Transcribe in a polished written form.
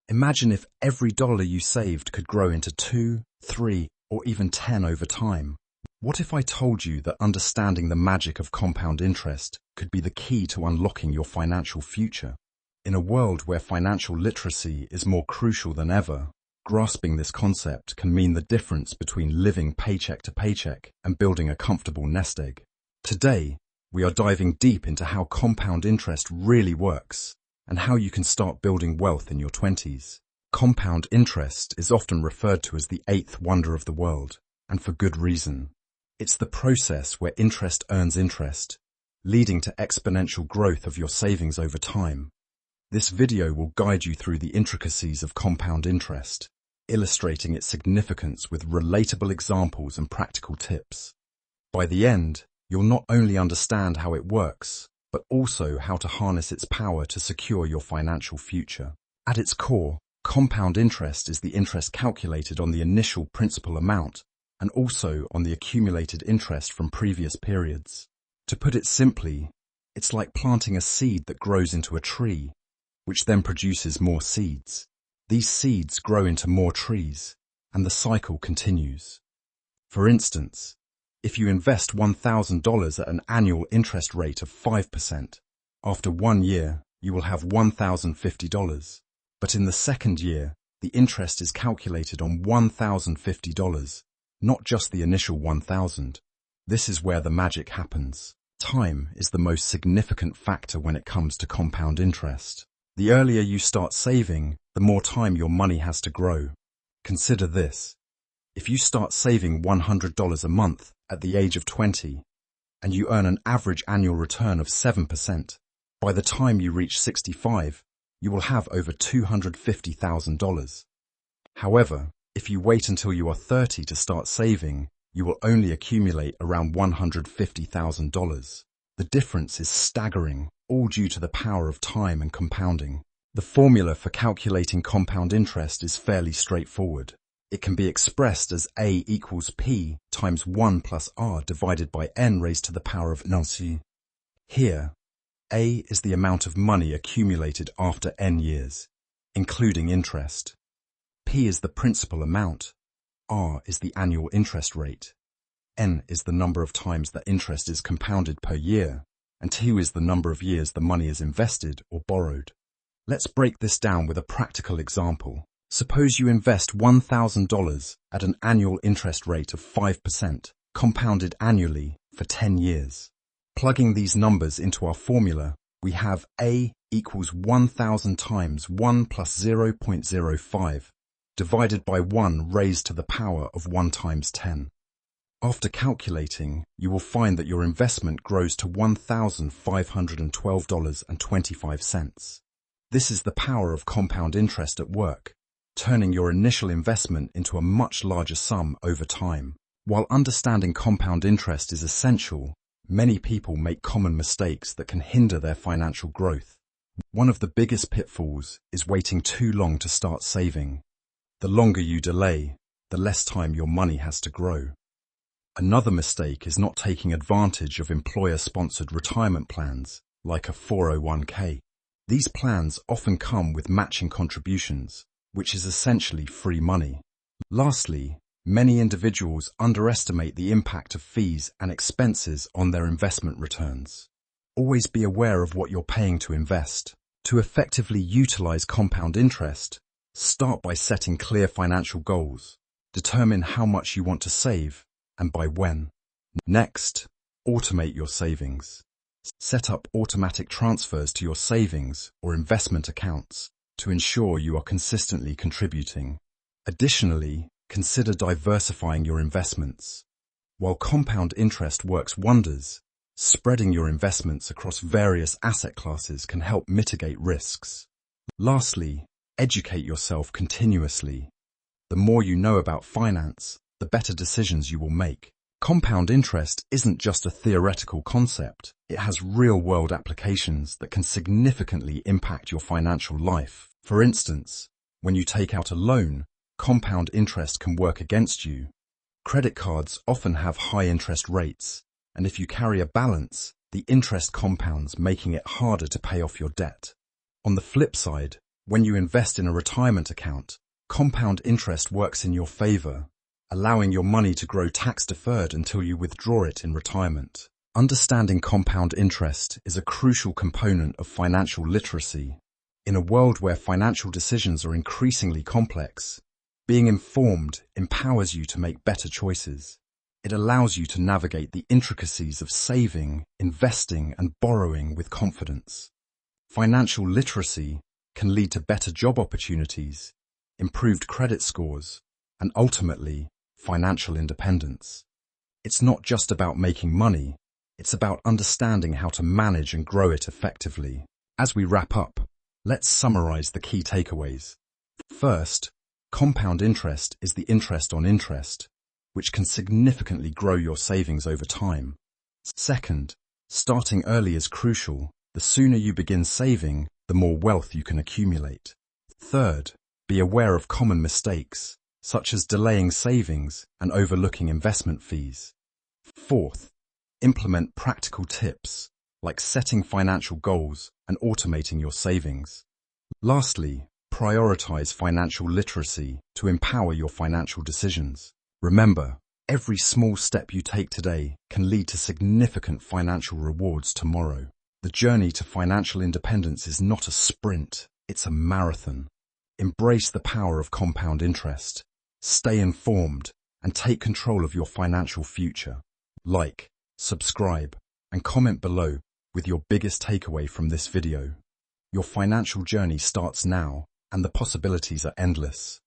Imagine if every dollar you saved could grow into 2, 3, or even 10 over time. What if I told you that understanding the magic of compound interest could be the key to unlocking your financial future? In a world where financial literacy is more crucial than ever, grasping this concept can mean the difference between living paycheck to paycheck and building a comfortable nest egg. Today, we are diving deep into how compound interest really works and how you can start building wealth in your 20s. Compound interest is often referred to as the eighth wonder of the world, and for good reason. It's the process where interest earns interest, leading to exponential growth of your savings over time. This video will guide you through the intricacies of compound interest, illustrating its significance with relatable examples and practical tips. By the end, you'll not only understand how it works, but also how to harness its power to secure your financial future. At its core, compound interest is the interest calculated on the initial principal amount and also on the accumulated interest from previous periods. To put it simply, it's like planting a seed that grows into a tree, which then produces more seeds. These seeds grow into more trees, and the cycle continues. For instance, if you invest $1,000 at an annual interest rate of 5%, after 1 year, you will have $1,050. But in the second year, the interest is calculated on $1,050, not just the initial 1,000. This is where the magic happens. Time is the most significant factor when it comes to compound interest. The earlier you start saving, the more time your money has to grow. Consider this. If you start saving $100 a month at the age of 20, and you earn an average annual return of 7%, by the time you reach 65, you will have over $250,000. However, if you wait until you are 30 to start saving, you will only accumulate around $150,000. The difference is staggering, all due to the power of time and compounding. The formula for calculating compound interest is fairly straightforward. It can be expressed as A equals P times 1 plus R divided by N raised to the power of Nancy. Here, A is the amount of money accumulated after N years, including interest. P is the principal amount. R is the annual interest rate. N is the number of times that interest is compounded per year, and T is the number of years the money is invested or borrowed. Let's break this down with a practical example. Suppose you invest $1,000 at an annual interest rate of 5%, compounded annually for 10 years. Plugging these numbers into our formula, we have A equals 1,000 times 1 plus 0.05, divided by 1 raised to the power of 1 times 10. After calculating, you will find that your investment grows to $1,512.25. This is the power of compound interest at work, turning your initial investment into a much larger sum over time. While understanding compound interest is essential, many people make common mistakes that can hinder their financial growth. One of the biggest pitfalls is waiting too long to start saving. The longer you delay, the less time your money has to grow. Another mistake is not taking advantage of employer-sponsored retirement plans, like a 401k. These plans often come with matching contributions, which is essentially free money. Lastly, many individuals underestimate the impact of fees and expenses on their investment returns. Always be aware of what you're paying to invest. To effectively utilize compound interest, start by setting clear financial goals. Determine how much you want to save and by when. Next, automate your savings. Set up automatic transfers to your savings or investment accounts to ensure you are consistently contributing. Additionally, consider diversifying your investments. While compound interest works wonders, spreading your investments across various asset classes can help mitigate risks. Lastly, educate yourself continuously. The more you know about finance, the better decisions you will make. Compound interest isn't just a theoretical concept. It has real-world applications that can significantly impact your financial life. For instance, when you take out a loan, compound interest can work against you. Credit cards often have high interest rates, and if you carry a balance, the interest compounds, making it harder to pay off your debt. On the flip side, When you invest in a retirement account, compound interest works in your favor, allowing your money to grow tax-deferred until you withdraw it in retirement. Understanding compound interest is a crucial component of financial literacy. In a world where financial decisions are increasingly complex, being informed empowers you to make better choices. It allows you to navigate the intricacies of saving, investing, and borrowing with confidence. Financial literacy can lead to better job opportunities, improved credit scores, and ultimately, financial independence. It's not just about making money, it's about understanding how to manage and grow it effectively. As we wrap up, let's summarize the key takeaways. First, compound interest is the interest on interest, which can significantly grow your savings over time. Second, starting early is crucial. The sooner you begin saving, the more wealth you can accumulate. Third, be aware of common mistakes, such as delaying savings and overlooking investment fees. Fourth, implement practical tips, like setting financial goals and automating your savings. Lastly, prioritize financial literacy to empower your financial decisions. Remember, every small step you take today can lead to significant financial rewards tomorrow. The journey to financial independence is not a sprint, it's a marathon. Embrace the power of compound interest. Stay informed and take control of your financial future. Like, subscribe, and comment below with your biggest takeaway from this video. Your financial journey starts now, and the possibilities are endless.